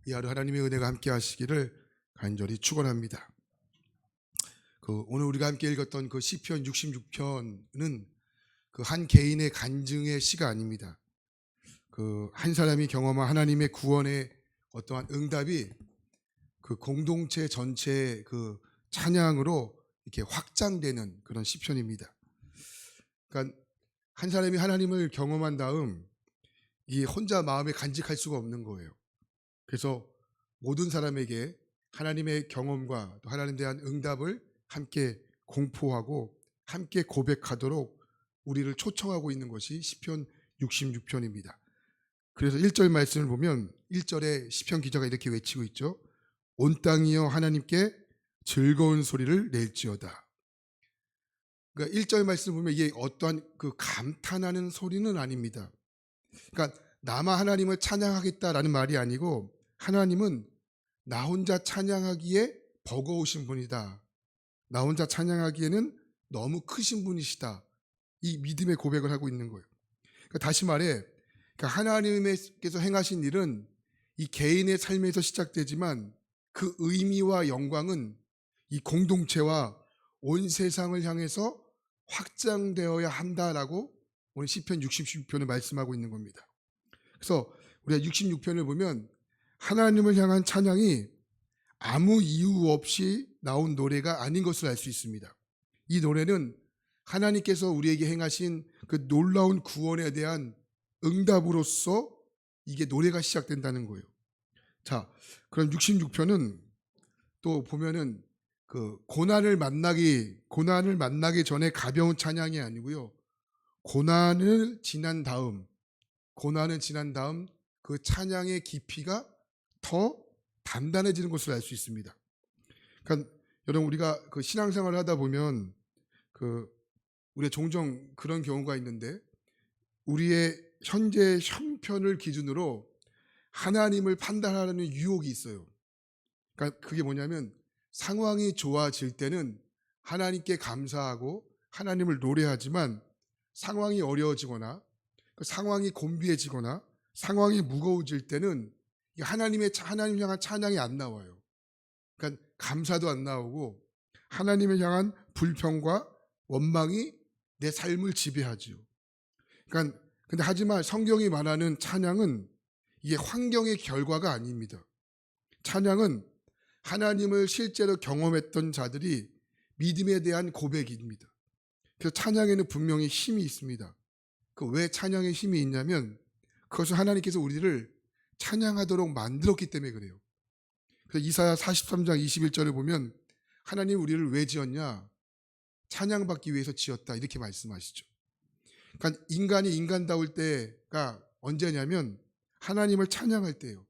이 하루 하나님의 은혜가 함께 하시기를 간절히 축원합니다. 오늘 우리가 함께 읽었던 그 시편 66편은 그 한 개인의 간증의 시가 아닙니다. 한 사람이 경험한 하나님의 구원의 어떠한 응답이 그 공동체 전체의 그 찬양으로 이렇게 확장되는 그런 시편입니다. 그러니까 한 사람이 하나님을 경험한 다음 이 혼자 마음에 간직할 수가 없는 거예요. 그래서 모든 사람에게 하나님의 경험과 또 하나님에 대한 응답을 함께 공포하고 함께 고백하도록 우리를 초청하고 있는 것이 시편 66편입니다. 그래서 1절 말씀을 보면 1절에 시편 기자가 이렇게 외치고 있죠. 온 땅이여 하나님께 즐거운 소리를 낼지어다. 그러니까 1절 말씀을 보면 이게 어떠한 그 감탄하는 소리는 아닙니다. 그러니까 나만 하나님을 찬양하겠다라는 말이 아니고 하나님은 나 혼자 찬양하기에 버거우신 분이다. 나 혼자 찬양하기에는 너무 크신 분이시다. 이 믿음의 고백을 하고 있는 거예요. 그러니까 다시 말해 하나님께서 행하신 일은 이 개인의 삶에서 시작되지만 그 의미와 영광은 이 공동체와 온 세상을 향해서 확장되어야 한다라고 오늘 시편 66편을 말씀하고 있는 겁니다. 그래서 우리가 66편을 보면 하나님을 향한 찬양이 아무 이유 없이 나온 노래가 아닌 것을 알 수 있습니다. 이 노래는 하나님께서 우리에게 행하신 그 놀라운 구원에 대한 응답으로서 이게 노래가 시작된다는 거예요. 자, 그럼 66편은 또 보면은 그 고난을 만나기 전에 가벼운 찬양이 아니고요. 고난은 지난 다음 그 찬양의 깊이가 더 단단해지는 것을 알 수 있습니다. 그러니까 여러분 우리가 그 신앙생활을 하다 보면 우리가 종종 그런 경우가 있는데 우리의 현재 형편을 기준으로 하나님을 판단하려는 유혹이 있어요. 그러니까 그게 뭐냐면 상황이 좋아질 때는 하나님께 감사하고 하나님을 노래하지만 상황이 어려워지거나 상황이 곤비해지거나 상황이 무거워질 때는 하나님을 향한 찬양이 안 나와요. 그러니까 감사도 안 나오고 하나님을 향한 불평과 원망이 내 삶을 지배하죠. 그러니까 근데 하지만 성경이 말하는 찬양은 이게 환경의 결과가 아닙니다. 찬양은 하나님을 실제로 경험했던 자들이 믿음에 대한 고백입니다. 그래서 찬양에는 분명히 힘이 있습니다. 왜 찬양에 힘이 있냐면 그것은 하나님께서 우리를 찬양하도록 만들었기 때문에 그래요. 그래서 이사야 43장 21절을 보면 하나님 우리를 왜 지었냐? 찬양받기 위해서 지었다 이렇게 말씀하시죠. 그러니까 인간이 인간다울 때가 언제냐면 하나님을 찬양할 때예요.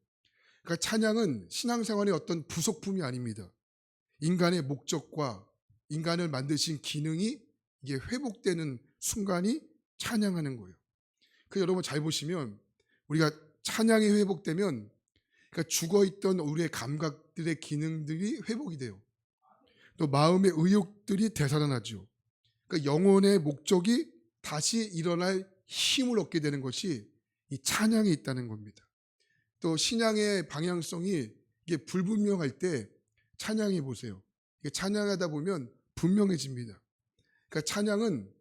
그러니까 찬양은 신앙생활의 어떤 부속품이 아닙니다. 인간의 목적과 인간을 만드신 기능이 이게 회복되는 순간이 찬양하는 거예요. 여러분 잘 보시면 우리가 찬양이 회복되면 그러니까 죽어있던 우리의 감각들의 기능들이 회복이 돼요. 또 마음의 의욕들이 되살아나죠. 그러니까 영혼의 목적이 다시 일어날 힘을 얻게 되는 것이 이 찬양에 있다는 겁니다. 또 신앙의 방향성이 이게 불분명할 때 찬양해 보세요. 찬양하다 보면 분명해집니다. 그러니까 찬양은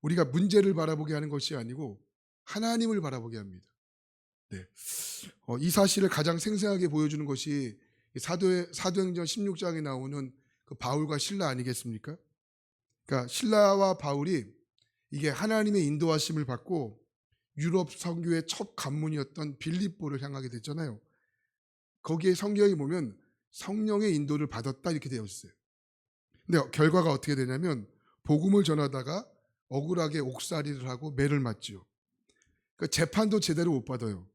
우리가 문제를 바라보게 하는 것이 아니고 하나님을 바라보게 합니다. 네. 이 사실을 가장 생생하게 보여주는 것이 사도행전 16장에 나오는 그 바울과 실라 아니겠습니까? 그러니까 실라와 바울이 이게 하나님의 인도하심을 받고 유럽 선교의 첫 관문이었던 빌립보를 향하게 됐잖아요. 거기에 성경에 보면 성령의 인도를 받았다 이렇게 되어 있어요. 근데 결과가 어떻게 되냐면 복음을 전하다가 억울하게 옥살이를 하고 매를 맞죠. 그러니까 재판도 제대로 못 받아요.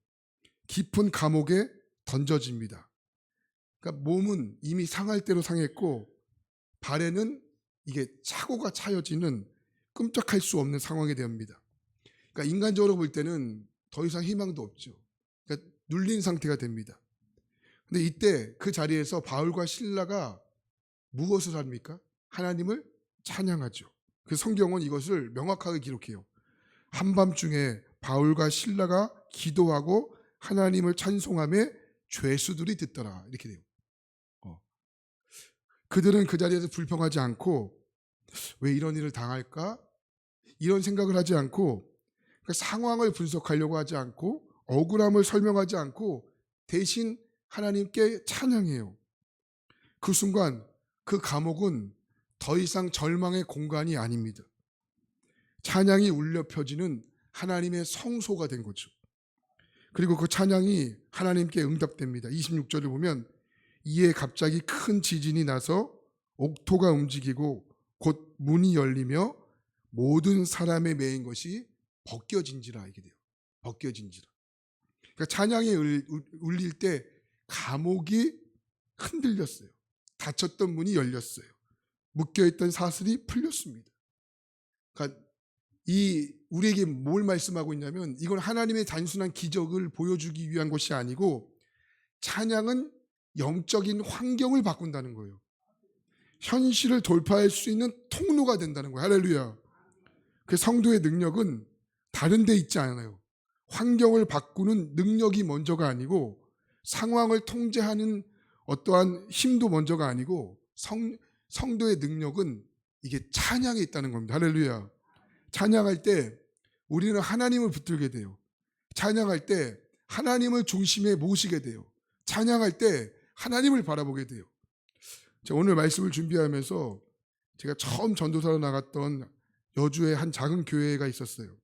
깊은 감옥에 던져집니다. 그러니까 몸은 이미 상할 대로 상했고 발에는 이게 차고가 차여지는 끔찍할 수 없는 상황이 됩니다. 그러니까 인간적으로 볼 때는 더 이상 희망도 없죠. 그러니까 눌린 상태가 됩니다. 근데 이때 그 자리에서 바울과 실라가 무엇을 합니까? 하나님을 찬양하죠. 그 성경은 이것을 명확하게 기록해요. 한밤중에 바울과 실라가 기도하고 하나님을 찬송하며 죄수들이 듣더라. 이렇게 돼요. 그들은 그 자리에서 불평하지 않고 왜 이런 일을 당할까? 이런 생각을 하지 않고 그 상황을 분석하려고 하지 않고 억울함을 설명하지 않고 대신 하나님께 찬양해요. 그 순간 그 감옥은 더 이상 절망의 공간이 아닙니다. 찬양이 울려 펴지는 하나님의 성소가 된 거죠. 그리고 그 찬양이 하나님께 응답됩니다. 26절을 보면 이에 갑자기 큰 지진이 나서 옥토가 움직이고 곧 문이 열리며 모든 사람의 매인 것이 벗겨진지라. 이게 돼요. 벗겨진지라. 그러니까 찬양이 울릴 때 감옥이 흔들렸어요. 닫혔던 문이 열렸어요. 묶여있던 사슬이 풀렸습니다. 그러니까 우리에게 뭘 말씀하고 있냐면 이건 하나님의 단순한 기적을 보여주기 위한 것이 아니고 찬양은 영적인 환경을 바꾼다는 거예요. 현실을 돌파할 수 있는 통로가 된다는 거예요. 할렐루야. 그 성도의 능력은 다른 데 있지 않아요. 환경을 바꾸는 능력이 먼저가 아니고 상황을 통제하는 어떠한 힘도 먼저가 아니고 성도의 능력은 이게 찬양에 있다는 겁니다. 할렐루야. 찬양할 때 우리는 하나님을 붙들게 돼요. 찬양할 때 하나님을 중심에 모시게 돼요. 찬양할 때 하나님을 바라보게 돼요. 제가 오늘 말씀을 준비하면서 제가 처음 전도사로 나갔던 여주의 한 작은 교회가 있었어요.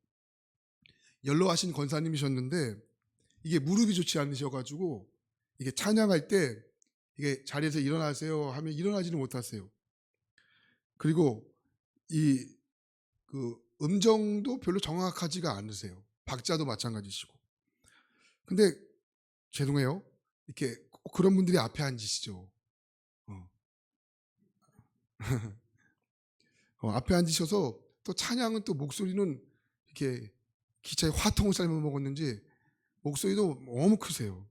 연로하신 권사님이셨는데 이게 무릎이 좋지 않으셔가지고 이게 찬양할 때 이게 자리에서 일어나세요 하면 일어나지는 못하세요. 그리고 그 음정도 별로 정확하지가 않으세요. 박자도 마찬가지시고. 근데 죄송해요. 이렇게 그런 분들이 앞에 앉으시죠. 앞에 앉으셔서 또 찬양은 또 목소리는 이렇게 기차에 화통을 삶아 먹었는지 목소리도 너무 크세요.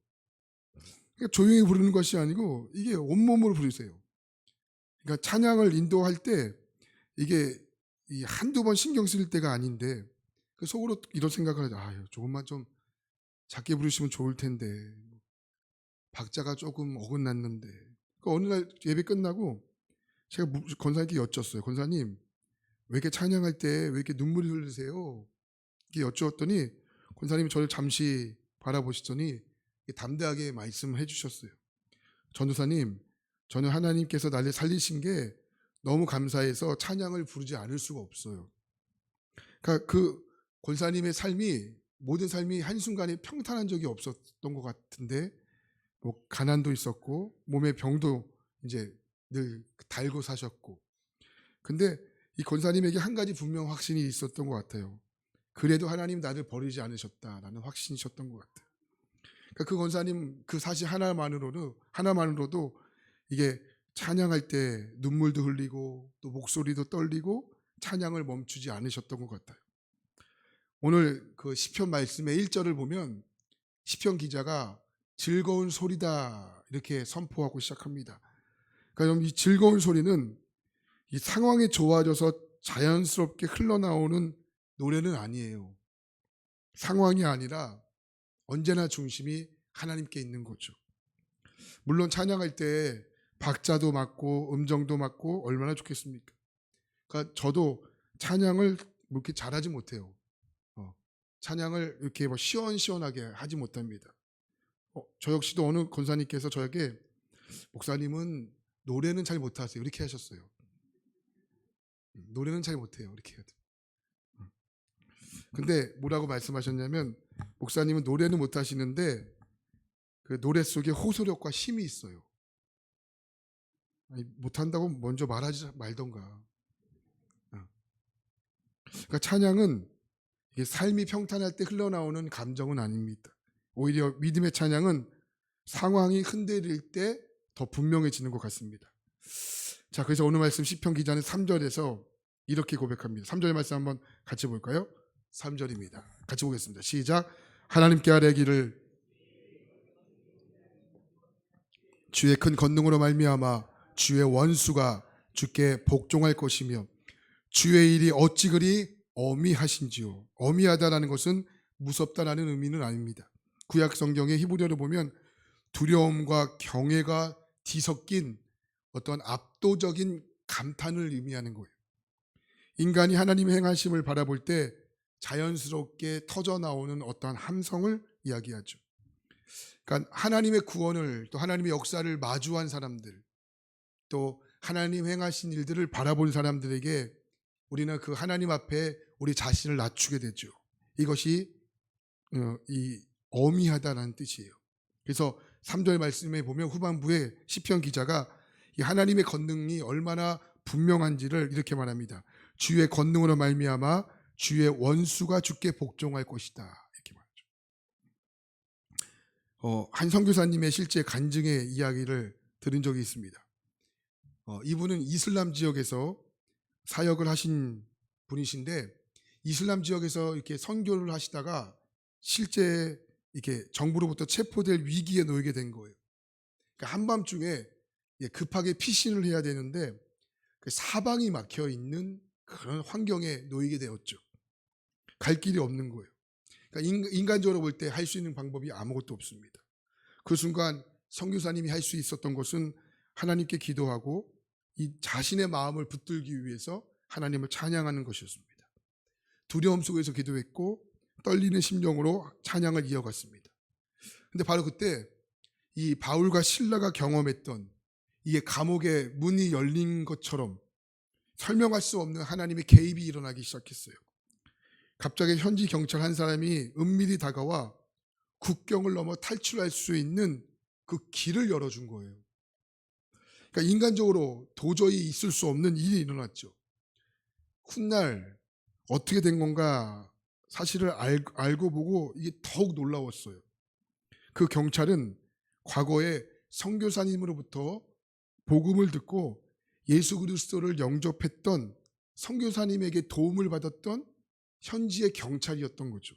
그러니까 조용히 부르는 것이 아니고 이게 온몸으로 부르세요. 그러니까 찬양을 인도할 때 이게 한두 번 신경 쓸 때가 아닌데 그 속으로 이런 생각을 하죠. 조금만 좀 작게 부르시면 좋을 텐데 박자가 조금 어긋났는데. 그러니까 어느 날 예배 끝나고 제가 권사님께 여쭸어요. 권사님 왜 이렇게 찬양할 때 왜 이렇게 눈물이 흐르세요? 이렇게 여쭈었더니 권사님이 저를 잠시 바라보시더니 담대하게 말씀을 해주셨어요. 전도사님, 저는 하나님께서 나를 살리신 게 너무 감사해서 찬양을 부르지 않을 수가 없어요. 그러니까 그 권사님의 삶이 모든 삶이 한순간에 평탄한 적이 없었던 것 같은데 뭐 가난도 있었고 몸에 병도 이제 늘 달고 사셨고 근데 이 권사님에게 한 가지 분명 확신이 있었던 것 같아요. 그래도 하나님 나를 버리지 않으셨다라는 확신이셨던 것 같아요. 그러니까 그 권사님 그 사실 하나만으로도 이게 찬양할 때 눈물도 흘리고 또 목소리도 떨리고 찬양을 멈추지 않으셨던 것 같아요. 오늘 그 시편 말씀의 1절을 보면 시편 기자가 즐거운 소리다 이렇게 선포하고 시작합니다. 그러니까 이 즐거운 소리는 이 상황이 좋아져서 자연스럽게 흘러나오는 노래는 아니에요. 상황이 아니라 언제나 중심이 하나님께 있는 거죠. 물론 찬양할 때 박자도 맞고 음정도 맞고 얼마나 좋겠습니까? 그러니까 저도 찬양을 뭐 이렇게 잘하지 못해요. 찬양을 이렇게 뭐 시원시원하게 하지 못합니다. 저 역시도 어느 권사님께서 저에게 목사님은 노래는 잘 못하세요. 이렇게 하셨어요. 노래는 잘 못해요. 이렇게 해야 돼요. 근데 뭐라고 말씀하셨냐면 목사님은 노래는 못하시는데 그 노래 속에 호소력과 힘이 있어요. 아니, 못한다고 먼저 말하지 말던가. 그러니까 찬양은 이게 삶이 평탄할 때 흘러나오는 감정은 아닙니다. 오히려 믿음의 찬양은 상황이 흔들릴 때 더 분명해지는 것 같습니다. 자, 그래서 오늘 말씀 시편 기자는 3절에서 이렇게 고백합니다. 3절 말씀 한번 같이 볼까요? 3절입니다. 같이 보겠습니다. 시작. 하나님께 아뢰기를 주의 큰 권능으로 말미암아 주의 원수가 주께 복종할 것이며 주의 일이 어찌 그리 어미하신지요. 어미하다라는 것은 무섭다라는 의미는 아닙니다. 구약 성경의 히브리어를 보면 두려움과 경외가 뒤섞인 어떤 압도적인 감탄을 의미하는 거예요. 인간이 하나님의 행하심을 바라볼 때 자연스럽게 터져 나오는 어떠한 함성을 이야기하죠. 그러니까 하나님의 구원을, 또 하나님의 역사를 마주한 사람들, 또 하나님 행하신 일들을 바라본 사람들에게 우리는 그 하나님 앞에 우리 자신을 낮추게 되죠. 이것이 이 어미하다라는 뜻이에요. 그래서 3절 말씀에 보면 후반부에 시편 기자가 이 하나님의 권능이 얼마나 분명한지를 이렇게 말합니다. 주의 권능으로 말미암아 주의 원수가 주께 복종할 것이다, 이렇게 말하죠. 한 선교사님의 실제 간증의 이야기를 들은 적이 있습니다. 이분은 이슬람 지역에서 사역을 하신 분이신데, 이슬람 지역에서 이렇게 선교를 하시다가 실제 이렇게 정부로부터 체포될 위기에 놓이게 된 거예요. 그러니까 한밤중에 급하게 피신을 해야 되는데 사방이 막혀 있는 그런 환경에 놓이게 되었죠. 갈 길이 없는 거예요. 그러니까 인간적으로 볼 때 할 수 있는 방법이 아무것도 없습니다. 그 순간 선교사님이 할 수 있었던 것은 하나님께 기도하고 이 자신의 마음을 붙들기 위해서 하나님을 찬양하는 것이었습니다. 두려움 속에서 기도했고 떨리는 심령으로 찬양을 이어갔습니다. 근데 바로 그때 이 바울과 실라가 경험했던 이게 감옥의 문이 열린 것처럼 설명할 수 없는 하나님의 개입이 일어나기 시작했어요. 갑자기 현지 경찰 한 사람이 은밀히 다가와 국경을 넘어 탈출할 수 있는 그 길을 열어준 거예요. 그러니까 인간적으로 도저히 있을 수 없는 일이 일어났죠. 훗날 어떻게 된 건가 사실을 알고 보고 이게 더욱 놀라웠어요. 그 경찰은 과거에 선교사님으로부터 복음을 듣고 예수 그리스도를 영접했던 선교사님에게 도움을 받았던 현지의 경찰이었던 거죠.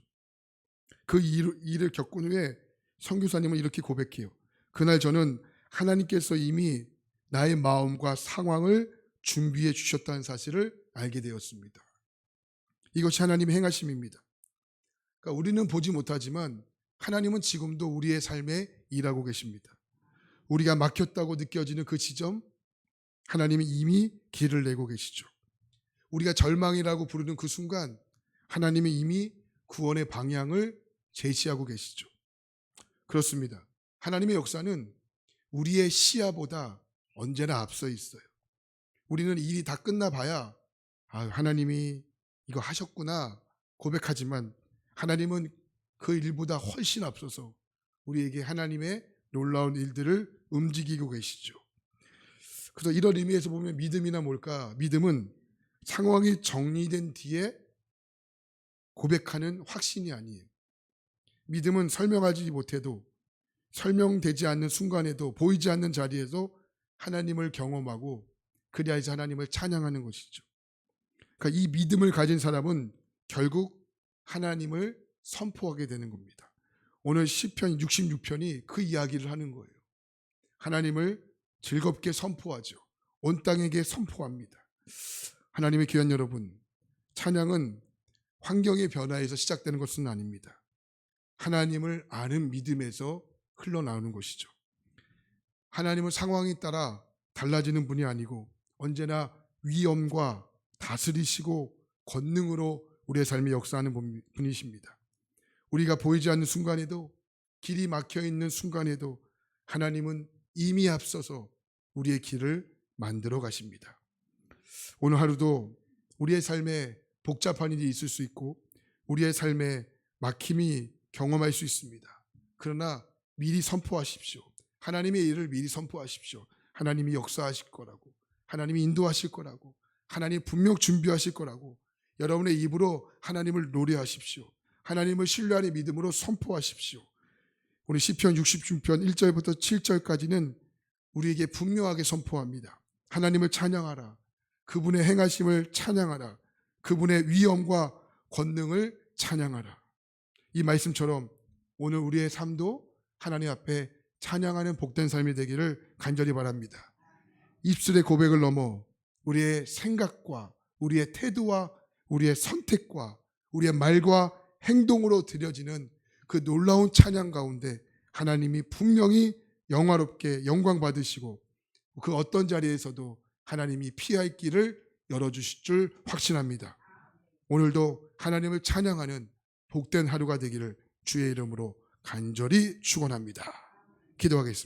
그 일을 겪은 후에 선교사님은 이렇게 고백해요. 그날 저는 하나님께서 이미 나의 마음과 상황을 준비해 주셨다는 사실을 알게 되었습니다. 이것이 하나님의 행하심입니다. 그러니까 우리는 보지 못하지만 하나님은 지금도 우리의 삶에 일하고 계십니다. 우리가 막혔다고 느껴지는 그 지점, 하나님이 이미 길을 내고 계시죠. 우리가 절망이라고 부르는 그 순간 하나님이 이미 구원의 방향을 제시하고 계시죠. 그렇습니다. 하나님의 역사는 우리의 시야보다 언제나 앞서 있어요. 우리는 일이 다 끝나봐야 하나님이 이거 하셨구나 고백하지만 하나님은 그 일보다 훨씬 앞서서 우리에게 하나님의 놀라운 일들을 움직이고 계시죠. 그래서 이런 의미에서 보면 믿음이나 뭘까? 믿음은 상황이 정리된 뒤에 고백하는 확신이 아니에요. 믿음은 설명하지 못해도, 설명되지 않는 순간에도, 보이지 않는 자리에서 하나님을 경험하고 그리하여서 하나님을 찬양하는 것이죠. 그러니까 이 믿음을 가진 사람은 결국 하나님을 선포하게 되는 겁니다. 오늘 시편 66편이 그 이야기를 하는 거예요. 하나님을 즐겁게 선포하죠. 온 땅에게 선포합니다. 하나님의 귀한 여러분, 찬양은 환경의 변화에서 시작되는 것은 아닙니다. 하나님을 아는 믿음에서 흘러나오는 것이죠. 하나님은 상황에 따라 달라지는 분이 아니고 언제나 위엄과 다스리시고 권능으로 우리의 삶에 역사하는 분이십니다. 우리가 보이지 않는 순간에도, 길이 막혀 있는 순간에도 하나님은 이미 앞서서 우리의 길을 만들어 가십니다. 오늘 하루도 우리의 삶에 복잡한 일이 있을 수 있고 우리의 삶에 막힘이 경험할 수 있습니다. 그러나 미리 선포하십시오. 하나님의 일을 미리 선포하십시오. 하나님이 역사하실 거라고, 하나님이 인도하실 거라고, 하나님 분명 준비하실 거라고 여러분의 입으로 하나님을 노래하십시오. 하나님을 신뢰하는 믿음으로 선포하십시오. 오늘 시편 66편 1절부터 7절까지는 우리에게 분명하게 선포합니다. 하나님을 찬양하라. 그분의 행하심을 찬양하라. 그분의 위엄과 권능을 찬양하라. 이 말씀처럼 오늘 우리의 삶도 하나님 앞에 찬양하는 복된 삶이 되기를 간절히 바랍니다. 입술의 고백을 넘어 우리의 생각과 우리의 태도와 우리의 선택과 우리의 말과 행동으로 드려지는 그 놀라운 찬양 가운데 하나님이 분명히 영화롭게 영광 받으시고 그 어떤 자리에서도 하나님이 피할 길을 열어주실 줄 확신합니다. 오늘도 하나님을 찬양하는 복된 하루가 되기를 주의 이름으로 간절히 축원합니다. 기도하겠습니다.